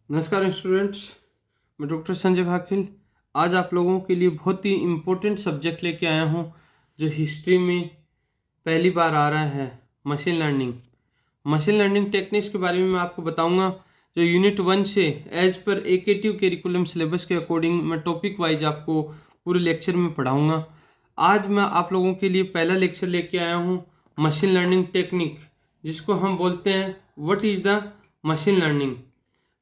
नमस्कार स्टूडेंट्स, मैं डॉक्टर संजय खाकिल आज आप लोगों के लिए बहुत ही इम्पोर्टेंट सब्जेक्ट लेके आया हूँ जो हिस्ट्री में पहली बार आ रहा है। मशीन लर्निंग टेक्निक्स के बारे में मैं आपको बताऊंगा जो यूनिट 1 से एज पर एकेटिव करिकुलम सिलेबस के अकॉर्डिंग मैं टॉपिक वाइज आपको पूरे लेक्चर में पढ़ाऊंगा। आज मैं आप लोगों के लिए पहला लेक्चर लेके आया हूँ मशीन लर्निंग टेक्निक, जिसको हम बोलते हैं what is the machine learning.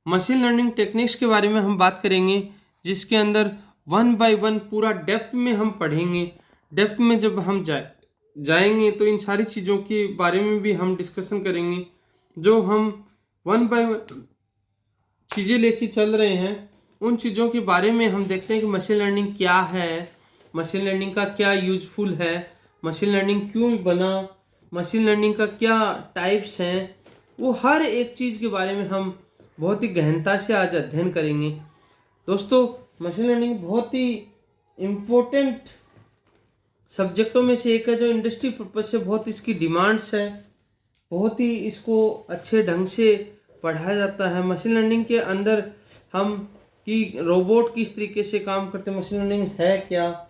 Machine learning techniques के बारे में हम बात करेंगे, जिसके अंदर वन बाय वन पूरा डेप्थ में हम पढ़ेंगे। डेप्थ में जब हम जाएंगे तो इन सारी चीज़ों के बारे में भी हम डिस्कशन करेंगे। जो हम वन बाय वन चीज़ें लेके चल रहे हैं उन चीज़ों के बारे में हम देखते हैं कि मशीन लर्निंग क्या है, मशीन लर्निंग का क्या यूजफुल है, मशीन लर्निंग क्यों बना, मशीन लर्निंग का क्या टाइप्स हैं, वो हर एक चीज़ के बारे में हम बहुत ही गहनता से आज अध्ययन करेंगे। दोस्तों, मशीन लर्निंग बहुत ही इम्पोर्टेंट सब्जेक्टों में से एक है जो इंडस्ट्री पर्पज से बहुत इसकी डिमांड्स है, बहुत ही इसको अच्छे ढंग से पढ़ाया जाता है। मशीन लर्निंग के अंदर हम कि रोबोट किस तरीके से काम करते हैं, मशीन लर्निंग है क्या,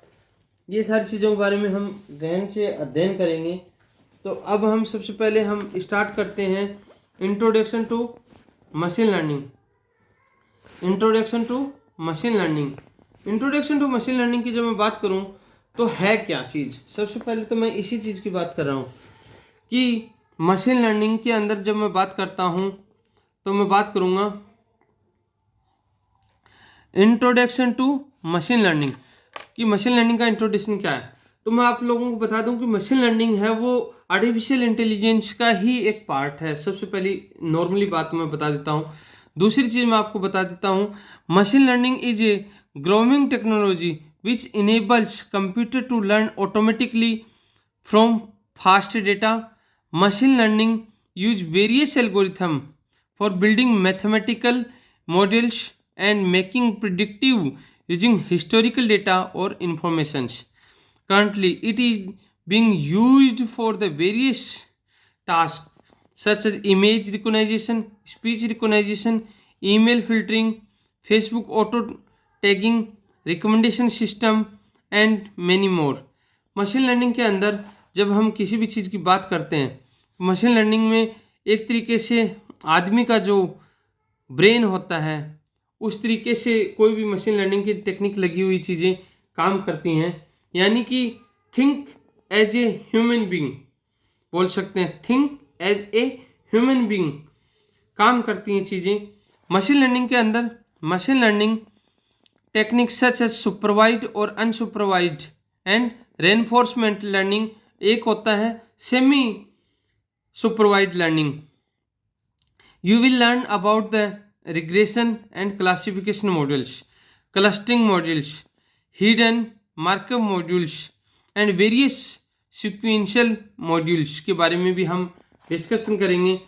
ये सारी चीज़ों के बारे में हम गहन से अध्ययन करेंगे। तो अब हम सबसे पहले हम स्टार्ट करते हैं introduction to machine learning. Introduction to machine learning की जब मैं बात करूं तो है क्या चीज़। सबसे पहले तो मैं इसी चीज़ की बात कर रहा हूं कि मशीन लर्निंग के अंदर जब मैं बात करता हूं तो मैं बात करूंगा इंट्रोडक्शन टू मशीन लर्निंग कि मशीन लर्निंग का इंट्रोडक्शन क्या है। तो मैं आप लोगों को बता दूं कि मशीन लर्निंग है वो आर्टिफिशियल इंटेलिजेंस का ही एक पार्ट है। सबसे पहली नॉर्मली बात मैं बता देता हूँ। दूसरी चीज़ मैं आपको बता देता हूँ, machine learning is a growing technology which enables computer to learn automatically from fast data. Machine learning use various algorithm for building mathematical models and making predictive using historical data or informations. Currently, it is being used for the various tasks such as image recognition, speech recognition, email filtering, Facebook auto tagging, recommendation system and many more. Machine learning के अंदर जब हम किसी भी चीज़ की बात करते हैं, मशीन लर्निंग में एक तरीके से आदमी का जो ब्रेन होता है उस तरीके से कोई भी मशीन लर्निंग की टेक्निक लगी हुई चीज़ें काम करती हैं। यानी कि think as a human being बोल सकते हैं, think as a human being काम करती हैं चीज़ें मशीन लर्निंग के अंदर। Machine learning technique such as supervised और अनसुपरवाइज्ड एंड रेनफोर्समेंट लर्निंग, एक होता है semi supervised learning. You will learn about the regression and classification models, clustering models, hidden Markov modules and various sequential modules के बारे में भी हम discussion करेंगे।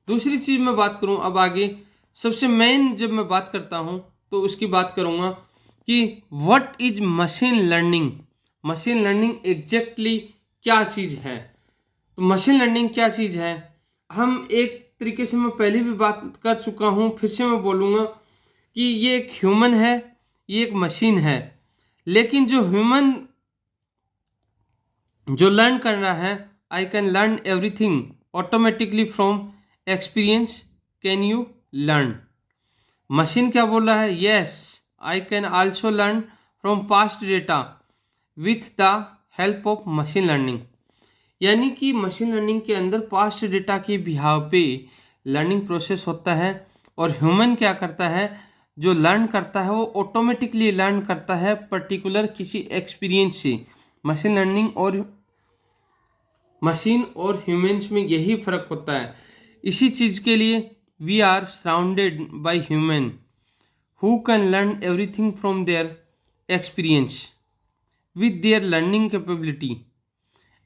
दूसरी चीज़ मैं बात करूँ अब आगे, सबसे मेन जब मैं बात करता हूँ तो उसकी बात करूँगा कि what is machine learning. Machine learning exactly क्या चीज़ है। तो मशीन लर्निंग क्या चीज़ है, हम एक तरीके से मैं पहले भी बात कर चुका हूँ, फिर से मैं बोलूँगा कि ये एक ह्यूमन है, ये एक मशीन है। लेकिन जो ह्यूमन जो लर्न कर रहा है, I can learn everything automatically from experience, can you learn. Machine क्या बोल रहा है, yes I can also learn from past data with the help of machine learning. यानी कि मशीन लर्निंग के अंदर पास्ट डेटा के बिहाव पे लर्निंग प्रोसेस होता है और ह्यूमन क्या करता है, जो लर्न करता है वो ऑटोमेटिकली लर्न करता है पर्टिकुलर किसी एक्सपीरियंस से। मशीन लर्निंग और मशीन और ह्यूमन्स में यही फर्क होता है। इसी चीज़ के लिए we are surrounded by human who can learn everything from their experience with their learning capability,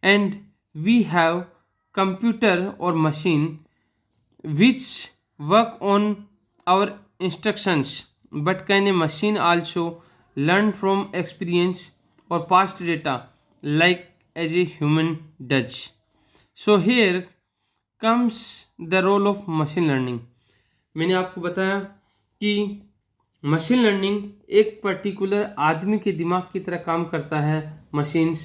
and we have computer or machine which work on our instructions. But can a machine also learn from experience or past data like as a human does? So here comes the role of machine learning. मैंने आपको बताया कि machine learning एक particular आदमी के दिमाग की तरह काम करता है। मशीन्स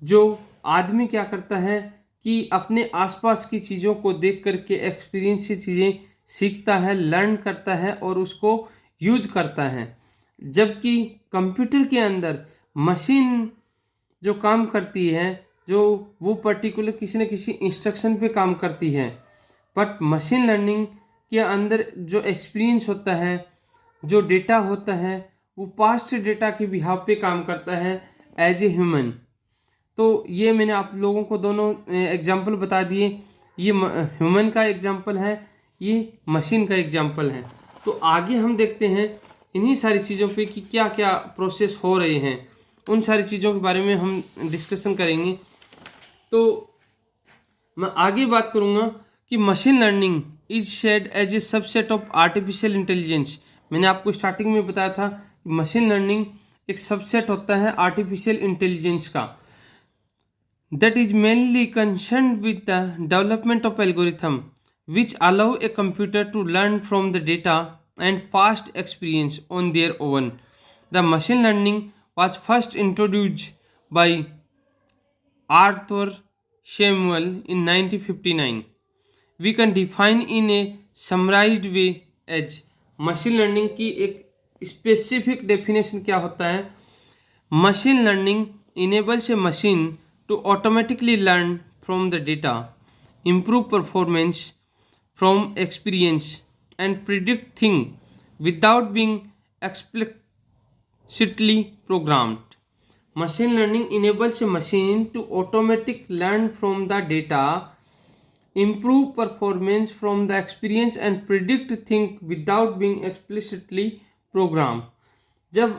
जो आदमी क्या करता है कि अपने आसपास की चीज़ों को देख करके एक्सपीरियंस से चीज़ें सीखता है, लर्न करता है और उसको यूज करता है। जबकि कंप्यूटर के अंदर मशीन जो काम करती है, जो वो पर्टिकुलर किसी न किसी इंस्ट्रक्शन पे काम करती है। बट मशीन लर्निंग के अंदर जो एक्सपीरियंस होता है, जो डेटा होता है, वो पास्ट डेटा के बिहाव पे काम करता है एज ए ह्यूमन। तो ये मैंने आप लोगों को दोनों एग्जाम्पल बता दिए। ये ह्यूमन का एग्जाम्पल है, ये मशीन का एग्जाम्पल है। तो आगे हम देखते हैं इन्हीं सारी चीज़ों पे कि क्या क्या प्रोसेस हो रहे हैं, उन सारी चीज़ों के बारे में हम डिस्कशन करेंगे। तो मैं आगे बात करूँगा कि machine learning is said as a subset of artificial intelligence. मैंने आपको स्टार्टिंग में बताया था कि मशीन लर्निंग एक सबसेट होता है आर्टिफिशियल इंटेलिजेंस का, that is mainly concerned with the development of algorithm which allow a computer to learn from the data and past experience on their own. The machine learning was first introduced by Arthur Samuel in 1959. We can define in a summarized way as machine learning की एक specific definition क्या होता है। Machine learning enables a machine to automatically learn from the data, improve performance from experience, and predict things without being explicitly programmed. Machine learning enables a machine to automatically learn from the data, improve performance from the experience, and predict things without being explicitly programmed. जब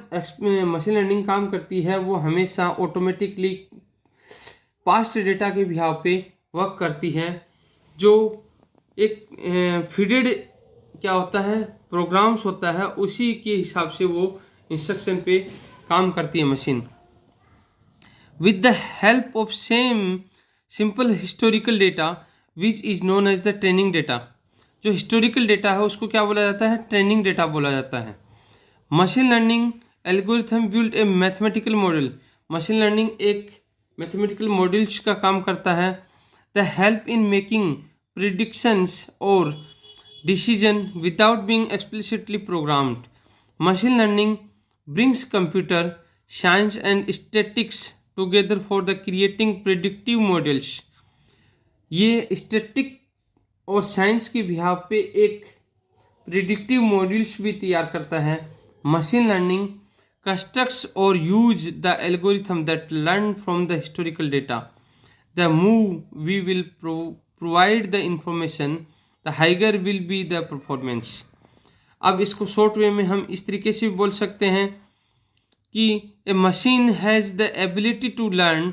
machine learning काम करती है वो हमेशा automatically past data के behalf पे work करती है, जो एक फीडेड क्या होता है प्रोग्राम्स होता है, उसी के हिसाब से वो इंस्ट्रक्शन पे काम करती है machine. With the help of simple historical data which is known as the training data. जो हिस्टोरिकल डेटा है उसको क्या बोला जाता है, ट्रेनिंग डेटा बोला जाता है। Machine learning algorithm build a mathematical model. Machine learning एक मैथमेटिकल मॉडल्स का काम करता है। The help in making predictions और decision without being explicitly programmed. Machine learning brings computer science and statics together for the creating predictive models. ये static और science के behalf पे एक प्रिडिक्टिव मॉडल्स भी तैयार करता है। Machine learning constructs or use the algorithm that learn from the historical data. The more we will provide the information, the higher will be the performance. अब इसको शॉर्ट वे में हम इस तरीके से बोल सकते हैं कि a machine has the ability to learn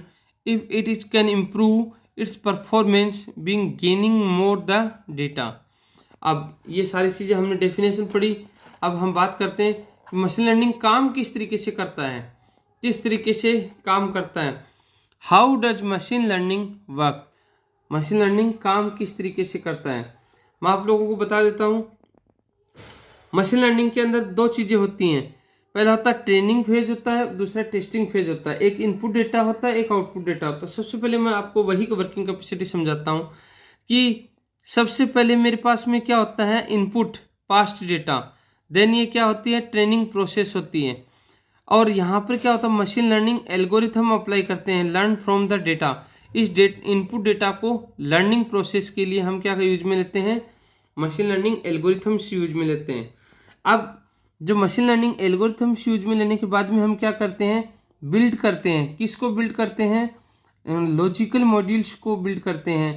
if it is can improve its performance being gaining more the data. अब ये सारी चीज़ें हमने डेफिनेशन पढ़ी। अब हम बात करते हैं मशीन लर्निंग काम किस तरीके से करता है, किस तरीके से काम करता है। How does machine learning work. Machine learning काम किस तरीके से करता है, मैं आप लोगों को बता देता हूँ। मशीन लर्निंग के अंदर दो चीज़ें होती हैं। पहला होता है ट्रेनिंग फेज होता है, दूसरा टेस्टिंग फेज होता है। एक इनपुट डेटा होता है, एक आउटपुट डेटा होता है। सबसे पहले मैं आपको वही वर्किंग कैपेसिटी समझाता हूँ कि सबसे पहले मेरे पास में क्या होता है इनपुट पास्ट डेटा, देन ये क्या होती है ट्रेनिंग प्रोसेस होती है, और यहाँ पर क्या होता है मशीन लर्निंग एल्गोरिथम अप्लाई करते हैं लर्न फ्रॉम द डेटा। इस इनपुट डेटा को लर्निंग प्रोसेस के लिए हम क्या यूज में लेते हैं, मशीन लर्निंग एल्गोरिथम्स यूज में लेते हैं। अब जो मशीन लर्निंग एल्गोरिथम्स यूज में लेने के बाद में हम क्या करते हैं, बिल्ड करते हैं। किसको बिल्ड करते हैं, लॉजिकल मॉड्यूल्स को बिल्ड करते हैं।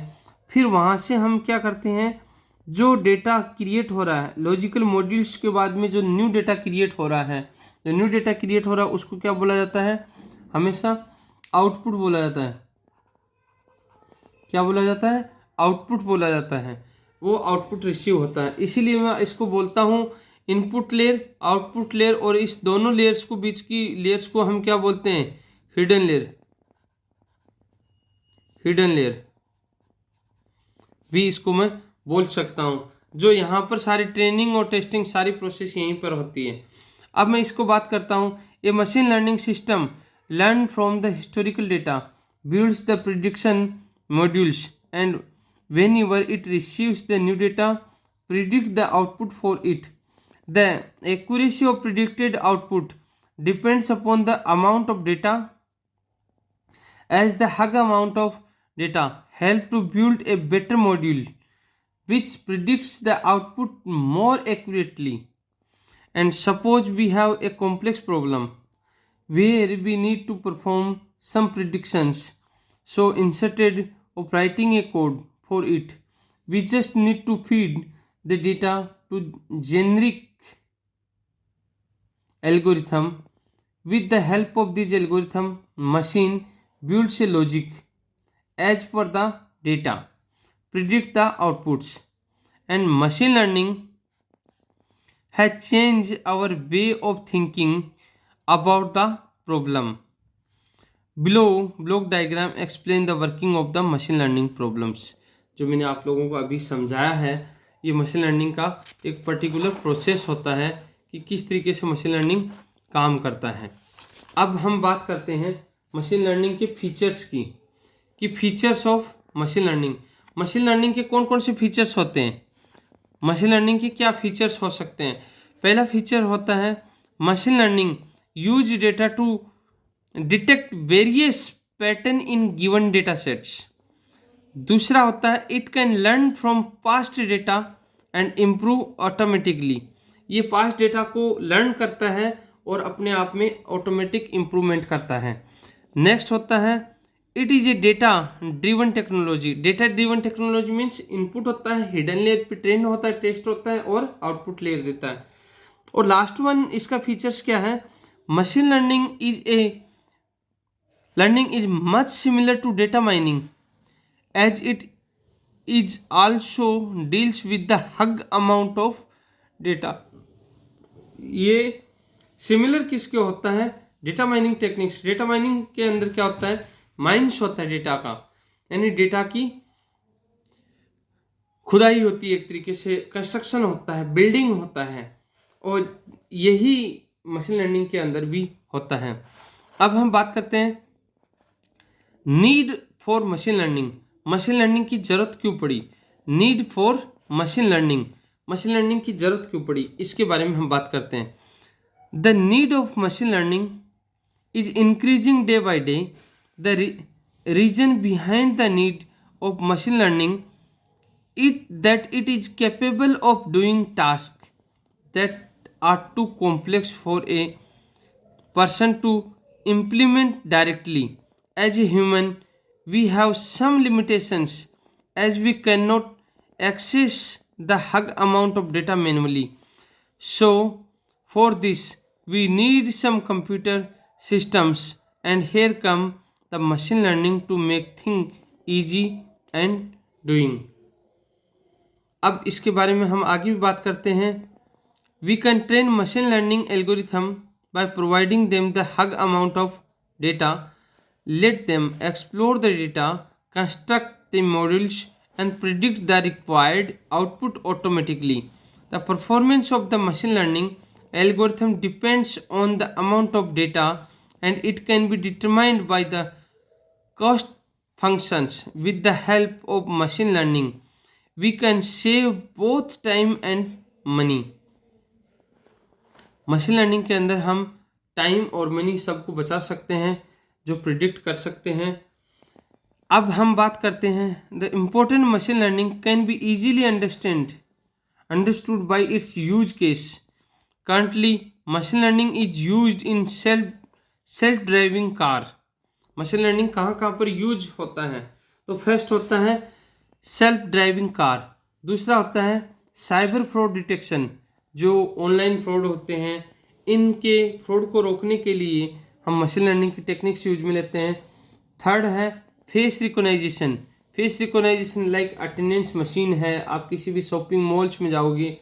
फिर वहाँ से हम क्या करते हैं, जो डेटा क्रिएट हो रहा है लॉजिकल मॉड्यूल्स के बाद में जो न्यू डेटा क्रिएट हो रहा है, जो न्यू डेटा क्रिएट हो रहा है उसको क्या बोला जाता है, हमेशा आउटपुट बोला जाता है। क्या बोला जाता है, आउटपुट बोला जाता है। वो आउटपुट रिसीव होता है। इसीलिए मैं इसको बोलता हूँ इनपुट लेयर, आउटपुट लेयर, और इस दोनों लेयर्स को बीच की लेयर्स को हम क्या बोलते हैं, हिडन लेयर। हिडन लेयर भी इसको मैं बोल सकता हूँ। जो यहाँ पर सारी ट्रेनिंग और टेस्टिंग सारी प्रोसेस यहीं पर होती है। अब मैं इसको बात करता हूँ। A machine learning system learn from the historical data, builds the prediction modules, and whenever it receives the new data, predicts the output for it. The accuracy of predicted output depends upon the amount of data, as the high amount of data help to build a better module which predicts the output more accurately. And suppose we have a complex problem where we need to perform some predictions. So instead of writing a code for it, we just need to feed the data to generic algorithm. With the help of this algorithm, machine builds a logic as per the data, predict the outputs, and machine learning has changed our way of thinking about the problem. Below block diagram explain the working of the machine learning problems. जो मैंने आप लोगों को अभी समझाया है, ये machine learning का एक पर्टिकुलर प्रोसेस होता है कि किस तरीके से मशीन लर्निंग काम करता है। अब हम बात करते हैं मशीन लर्निंग के फीचर्स की, कि features of machine learning. Machine learning के कौन कौन से फीचर्स होते हैं, मशीन लर्निंग के क्या फीचर्स हो सकते हैं। पहला फीचर होता है machine learning use data to detect various pattern in given data sets. दूसरा होता है it can learn from past data and improve automatically. ये पास्ट डेटा को लर्न करता है और अपने आप में ऑटोमेटिक इम्प्रूवमेंट करता है। नेक्स्ट होता है it is a data driven technology. Data driven technology means input होता है, हिडन लेयर पे ट्रेन होता है, टेस्ट होता है और आउटपुट लेयर देता है। और लास्ट वन इसका फीचर्स क्या है, machine learning is much similar to data mining as it is also deals with the hug amount of data। ये सिमिलर किसके होता है, data mining techniques. Data mining के अंदर क्या होता है, माइंस होता है डेटा का, यानी डेटा की खुदाई होती है, एक तरीके से कंस्ट्रक्शन होता है, बिल्डिंग होता है, और यही मशीन लर्निंग के अंदर भी होता है। अब हम बात करते हैं need for machine learning. Machine learning की जरूरत क्यों पड़ी, need for machine learning, machine learning की जरूरत क्यों पड़ी, इसके बारे में हम बात करते हैं। The need of machine learning is increasing day by day. The reason behind the need of machine learning it is capable of doing tasks that are too complex for a person to implement directly. As a human, we have some limitations as we cannot access the hug amount of data manually. So for this we need some computer systems, and here come the machine learning to make things easy and doing। अब इसके बारे में हम आगे भी बात करते हैं। We can train machine learning algorithm by providing them the huge amount of data, let them explore the data, construct the modules and predict the required output automatically. The performance of the machine learning algorithm depends on the amount of data and it can be determined by the cost functions. With the help of machine learning we can save both time and money। Machine learning के अंदर हम time और money सबको बचा सकते हैं, जो predict कर सकते हैं। अब हम बात करते हैं the important machine learning can be easily understood by it's use case. Currently machine learning is used in self driving car. Machine learning कहाँ कहाँ पर यूज होता है, तो फर्स्ट होता है सेल्फ ड्राइविंग कार, दूसरा होता है साइबर फ्रॉड डिटेक्शन, जो ऑनलाइन फ्रॉड होते हैं, इनके फ्रॉड को रोकने के लिए हम मशीन लर्निंग की टेक्निक्स यूज में लेते हैं। थर्ड है face recognition. Face recognition like attendance machine है, आप किसी भी शॉपिंग मॉल्स में जाओगे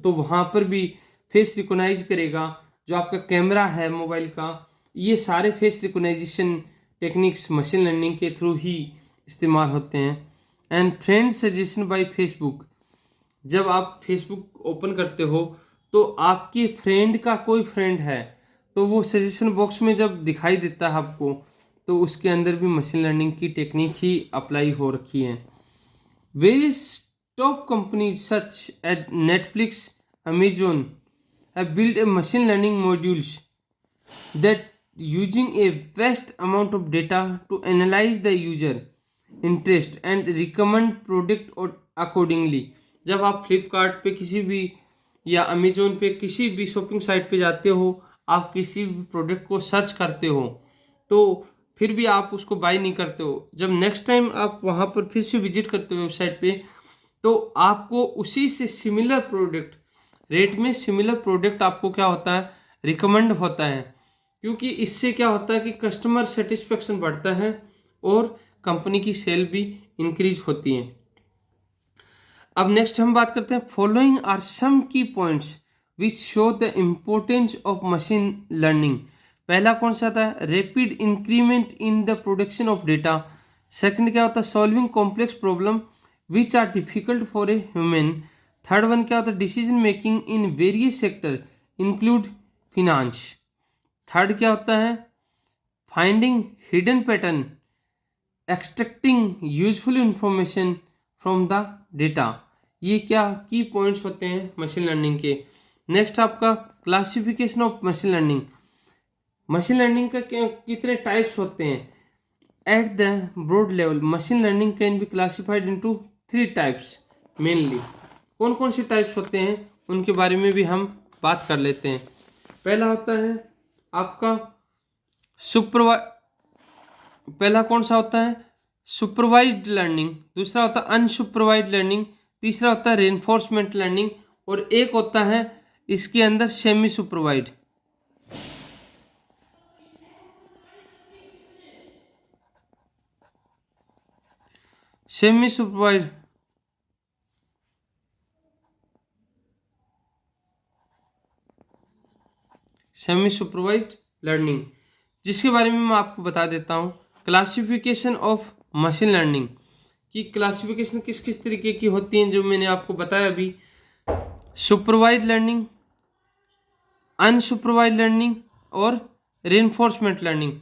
तो वहाँ पर भी फेस रिकॉग्नाइज करेगा, जो आपका कैमरा है मोबाइल का। ये सारे face recognition techniques machine learning के थ्रू ही इस्तेमाल होते हैं। And friend suggestion by Facebook, जब आप फेसबुक ओपन करते हो तो आपके फ्रेंड का कोई फ्रेंड है तो वो सजेशन बॉक्स में जब दिखाई देता है आपको, तो उसके अंदर भी मशीन लर्निंग की टेक्निक ही अप्लाई हो रखी है। Various top companies such as Netflix, Amazon have built a machine learning modules that using a vast amount of data to analyze the user interest and recommend product or accordingly। जब आप फ्लिपकार्ट पे किसी भी या Amazon पे किसी भी shopping site पे जाते हो, आप किसी भी प्रोडक्ट को सर्च करते हो तो फिर भी आप उसको बाय नहीं करते हो। जब नेक्स्ट टाइम आप वहाँ पर फिर से विजिट करते हो वेबसाइट पे, तो आपको उसी से सिमिलर प्रोडक्ट रेट में सिमिलर प्रोडक्ट आपको क्या होता है, रिकमेंड होता है। क्योंकि इससे क्या होता है कि कस्टमर सेटिस्फेक्शन बढ़ता है और कंपनी की सेल भी इंक्रीज होती है। अब नेक्स्ट हम बात करते हैं, following are some key points which show the importance of machine learning. पहला कौन सा था, rapid increment in the production of data. Second क्या होता है, solving complex problem which are difficult for a human. Third one क्या होता है, decision making in various sector include finance. Third क्या होता है, finding hidden pattern, extracting useful information from the data. ये क्या की पॉइंट्स होते हैं मशीन लर्निंग के। नेक्स्ट आपका classification of machine learning. Machine learning का कितने टाइप्स होते हैं। At the broad level machine learning can be classified into 3 types mainly. कौन कौन से टाइप्स होते हैं उनके बारे में भी हम बात कर लेते हैं। पहला होता है आपका पहला कौन सा होता है, सुपरवाइज्ड लर्निंग। दूसरा होता है अनसुपरवाइज्ड लर्निंग। तीसरा होता है रेनफोर्समेंट लर्निंग। और एक होता है इसके अंदर semi supervised. Semi supervised learning, जिसके बारे में मैं आपको बता देता हूँ। क्लासिफिकेशन ऑफ मशीन लर्निंग की क्लासिफिकेशन किस किस तरीके की होती हैं जो मैंने आपको बताया अभी। सुपरवाइज्ड लर्निंग, अनसुपरवाइज्ड लर्निंग और रेनफोर्समेंट लर्निंग।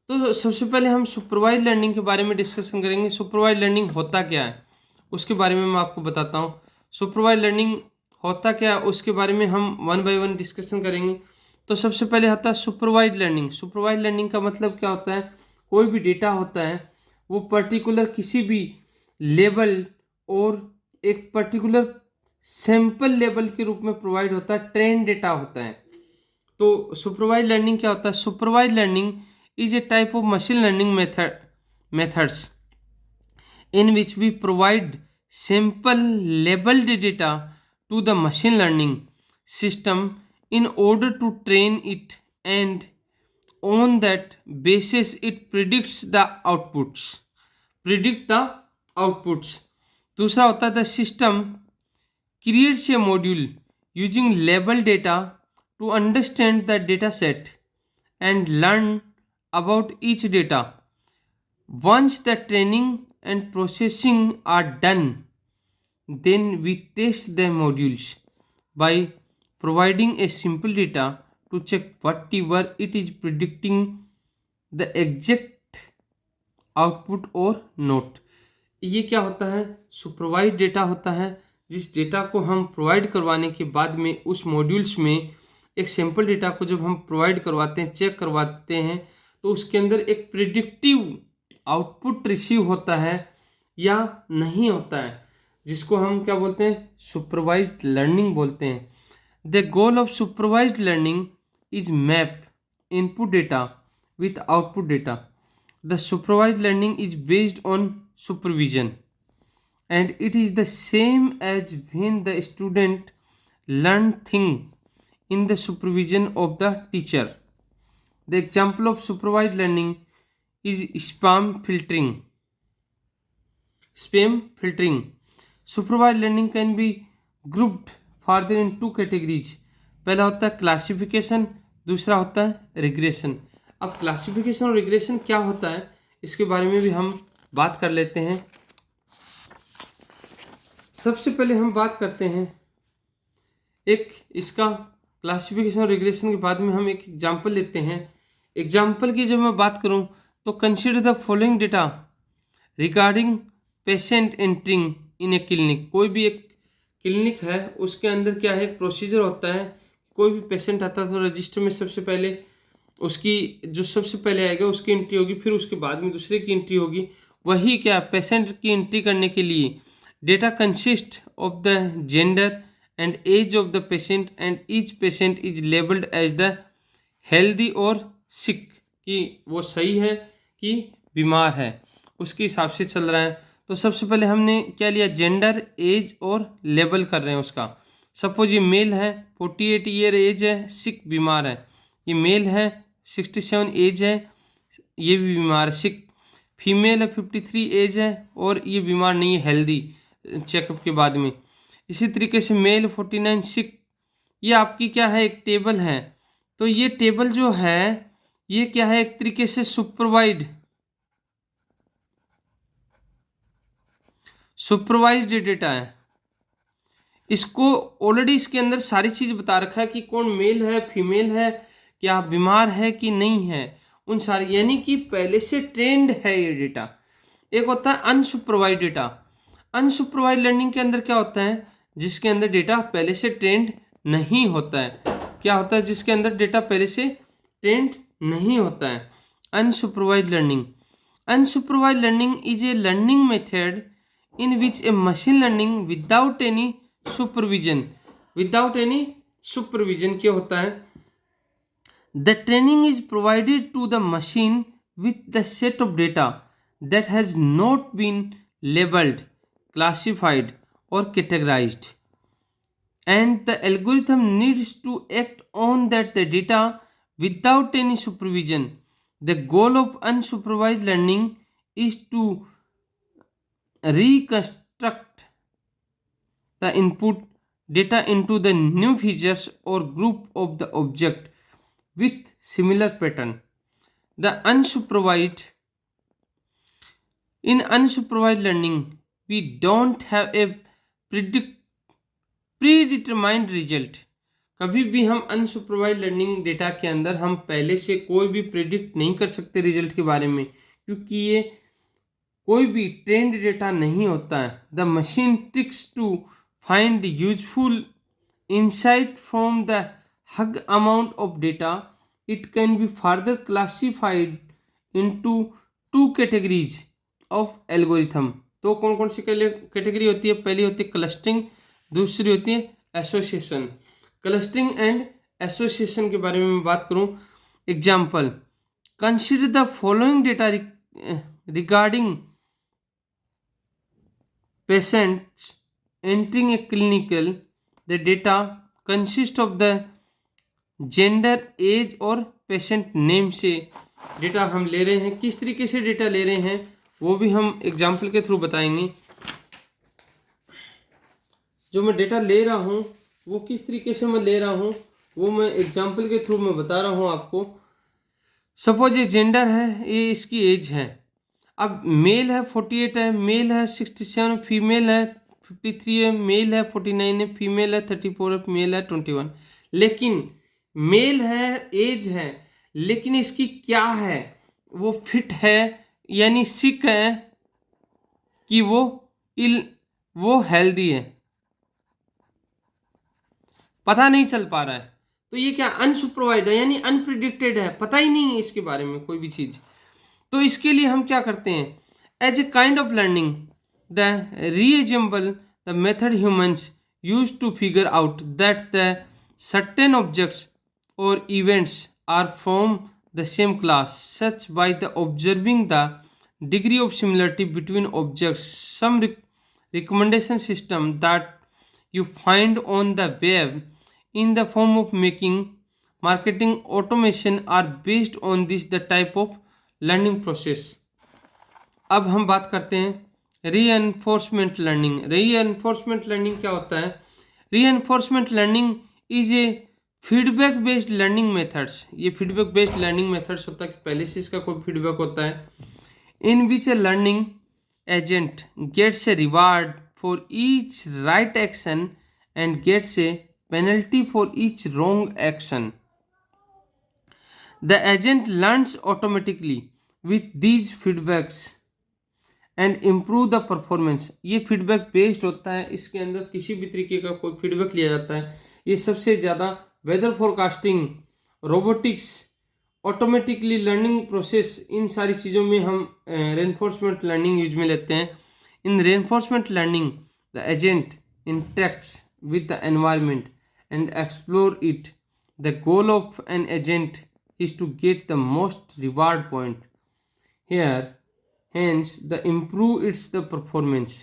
तो सबसे पहले हम सुपरवाइज्ड लर्निंग के बारे में डिस्कशन करेंगे। सुपरवाइज्ड लर्निंग होता क्या है उसके बारे में मैं आपको बताता हूँ। सुपरवाइज्ड लर्निंग होता क्या है उसके बारे में हम वन बाय वन डिस्कशन करेंगे। तो सबसे पहले होता है सुपरवाइज्ड लर्निंग। सुपरवाइज्ड लर्निंग का मतलब क्या होता है, कोई भी डेटा होता है वो पर्टिकुलर किसी भी लेवल और एक पर्टिकुलर सैंपल लेवल के रूप में प्रोवाइड होता है, ट्रेन डेटा होता है। तो सुपरवाइज्ड लर्निंग क्या होता है, supervised learning is A type of machine learning methods in which we provide sample labeled data to the machine learning system in order to train it, and on that basis it predicts the outputs। दूसरा होता है the system creates a module using labeled data to understand the data set and learn about each data। Once the training and processing are done, then we test the modules by providing a simple data to check whatever it is predicting the exact output or not। ये क्या होता है, supervised data होता है जिस data को हम provide करवाने के बाद में उस मॉड्यूल्स में एक सैंपल डेटा को जब हम प्रोवाइड करवाते हैं, चेक करवाते हैं, तो उसके अंदर एक प्रिडिक्टिव आउटपुट रिसीव होता है या नहीं होता है, जिसको हम क्या बोलते हैं, सुपरवाइज्ड लर्निंग बोलते हैं। The goal of supervised learning is map input data with output data. The supervised learning is based on supervision and it is the same as when the student learn thing in the supervision of the teacher। The example of supervised learning is spam filtering। supervised learning can be grouped further in 2 categories। पहला होता है classification, दूसरा होता है regression. अब classification और regression क्या होता है इसके बारे में भी हम बात कर लेते हैं। सबसे पहले हम बात करते हैं एक इसका क्लासिफिकेशन और रिग्रेशन के बाद में हम एक एग्जांपल लेते हैं। एग्जांपल की जब मैं बात करूं तो consider the following data regarding patient entering in A clinic. कोई भी एक क्लिनिक है उसके अंदर क्या है, एक प्रोसीजर होता है। कोई भी पेशेंट आता है तो रजिस्टर में सबसे पहले उसकी जो सबसे पहले आएगा उसकी एंट्री होगी, फिर उसके बाद में दूसरे की एंट्री होगी। वही क्या पेशेंट की एंट्री करने के लिए data consist of the gender and age of the patient and each patient is labeled as the healthy और सिक, कि वो सही है कि बीमार है, उसके हिसाब से चल रहा है। तो सबसे पहले हमने क्या लिया, जेंडर, एज और लेबल कर रहे हैं उसका। सपोज ये मेल है, 48 ईयर एज है, सिक बीमार है। ये मेल है, 67 एज है, ये भी बीमार सिक। फीमेल है, 53 एज है और ये बीमार नहीं है, हेल्दी चेकअप के बाद में। इसी तरीके से मेल 49 सिक। ये आपकी क्या है, एक टेबल है। तो ये टेबल जो है ये क्या है, एक तरीके से सुपरवाइज्ड डेटा है। इसको ऑलरेडी इसके अंदर सारी चीज बता रखा है कि कौन मेल है, फीमेल है, क्या बीमार है कि नहीं है, उन सारी, यानी कि पहले से ट्रेंड है ये डेटा। एक होता है अनसुपरवाइज्ड डेटा। अनसुपरवाइज्ड लर्निंग के अंदर क्या होता है, जिसके अंदर डेटा पहले से ट्रेंड नहीं होता है। क्या होता है, जिसके अंदर डेटा पहले से ट्रेंड नहीं होता है। Unsupervised learning. Unsupervised learning is A learning method in which a machine learning without any supervision क्या होता है, the training is provided to the machine with the set of data that has not been labeled, classified or categorized, and the algorithm needs to act on that the data without any supervision. The goal of unsupervised learning is to reconstruct the input data into the new features or group of the object with similar pattern. The in unsupervised learning we don't have a predetermined result. कभी भी हम unsupervised learning data के अंदर हम पहले से कोई भी प्रिडिक्ट नहीं कर सकते रिजल्ट के बारे में, क्योंकि ये कोई भी ट्रेंड डेटा नहीं होता है। The machine tricks to find useful insight from the huge amount of data. It can be further classified into 2 categories of algorithm. तो कौन कौन सी कैटेगरी होती है, पहली होती है क्लस्टरिंग, दूसरी होती है एसोसिएशन। क्लस्टरिंग एंड एसोसिएशन के बारे में मैं बात करूं, example, consider the following data regarding patients entering a clinical. The data consist of the gender, age और पेशेंट नेम से डेटा हम ले रहे हैं। किस तरीके से डेटा ले रहे हैं वो भी हम एग्जाम्पल के थ्रू बताएंगे। जो मैं डेटा ले रहा हूँ वो किस तरीके से मैं ले रहा हूँ वो मैं एग्जाम्पल के थ्रू मैं बता रहा हूँ आपको। सपोज ये जेंडर है, ये इसकी एज है। अब मेल है 48 है, मेल है 67, फीमेल है 53 है, मेल है 49 है, फीमेल है 34 है, मेल है 21। लेकिन मेल है, एज है, लेकिन इसकी क्या है, वो फिट है यानी सिक है कि वो हेल्दी है, पता नहीं चल पा रहा है। तो ये क्या अनसुपरवाइज्ड है यानी अनप्रिडिक्टेड है, पता ही नहीं है इसके बारे में कोई भी चीज। तो इसके लिए हम क्या करते हैं, as a kind of learning the resemble the method humans use to figure out that the certain objects और events are from the same class such by the observing the degree of similarity between objects. Some recommendation system that you find on the web in the form of making marketing automation are based on this the type of learning process। अब हम बात करते हैं reinforcement learning। reinforcement learning क्या होता है, reinforcement learning is a feedback based learning methods। ये feedback based learning methods होता है कि पहले से इसका कोई feedback होता है, in which a learning agent gets a reward for each right action and gets a penalty for each wrong action. The agent learns automatically with these feedbacks and improve the performance. ये feedback based होता है, इसके अंदर किसी भी तरीके का कोई फीडबैक लिया जाता है. ये सबसे ज़्यादा weather forecasting, robotics, automatically learning process, इन सारी चीज़ों में हम रेनफोर्समेंट लर्निंग यूज में लेते हैं. In reinforcement learning the agent interacts with the environment and explore it. The goal of an agent is to get the most reward point here, hence the improve its the performance.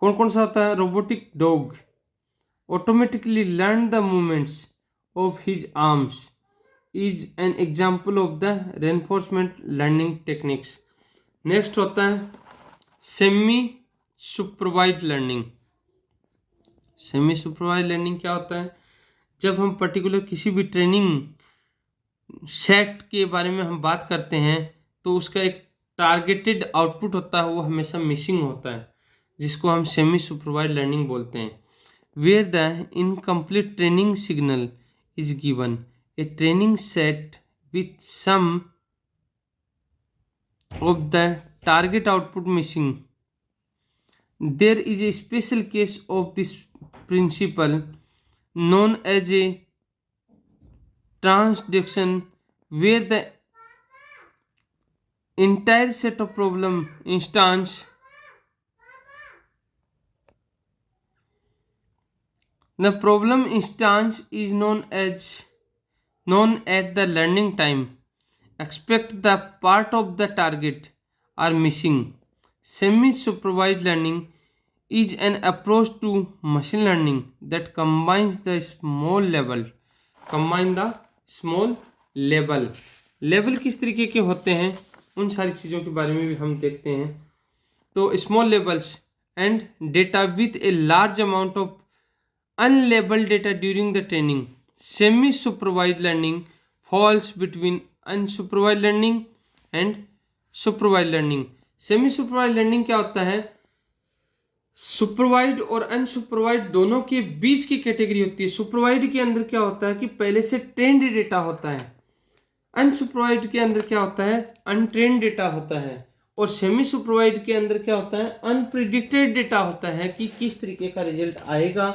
कौन कौन सा होता है? Robotic dog automatically learn the movements of his arms is an example of the reinforcement learning techniques. Next होता है semi supervised learning. Semi supervised learning क्या होता है? जब हम पर्टिकुलर किसी भी ट्रेनिंग सेट के बारे में हम बात करते हैं तो उसका एक टारगेटेड आउटपुट होता है, वो हमेशा मिसिंग होता है, जिसको हम सेमी सुपरवाइज्ड लर्निंग बोलते हैं. Where the incomplete training signal is given a training set with some of the target output missing. There is a special case of this principle known as a transduction, where the entire set of problem instance is known at the learning time. Expect the part of the target are missing. Semi-supervised learning is an approach to machine learning that combines the small level. Level किस तरीके के होते हैं, उन सारी चीज़ों के बारे में भी हम देखते हैं. तो small levels and data with a large amount of unlabeled data during the training. Semi supervised learning falls between unsupervised learning and supervised learning. Semi supervised learning क्या होता है? सुपरवाइज्ड और अनसुपरवाइज्ड दोनों के बीच की कैटेगरी होती है. सुपरवाइज्ड के अंदर क्या होता है कि पहले से ट्रेंड डेटा होता है. अनसुपरवाइज्ड के अंदर क्या होता है? अनट्रेंड डेटा होता है. और सेमी सुपरवाइज्ड के अंदर क्या होता है? अनप्रिडिक्टेड डेटा होता है कि किस तरीके का रिजल्ट आएगा,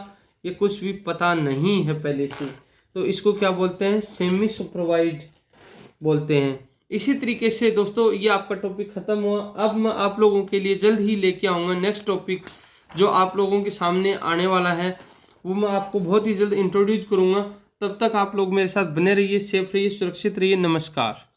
ये कुछ भी पता नहीं है पहले से. तो इसको क्या बोलते हैं? सेमी सुपरवाइज्ड बोलते हैं. इसी तरीके से दोस्तों ये आपका टॉपिक ख़त्म हुआ. अब मैं आप लोगों के लिए जल्द ही लेके आऊँगा नेक्स्ट टॉपिक जो आप लोगों के सामने आने वाला है, वो मैं आपको बहुत ही जल्द इंट्रोड्यूस करूँगा. तब तक आप लोग मेरे साथ बने रहिए, सेफ रहिए, सुरक्षित रहिए. नमस्कार.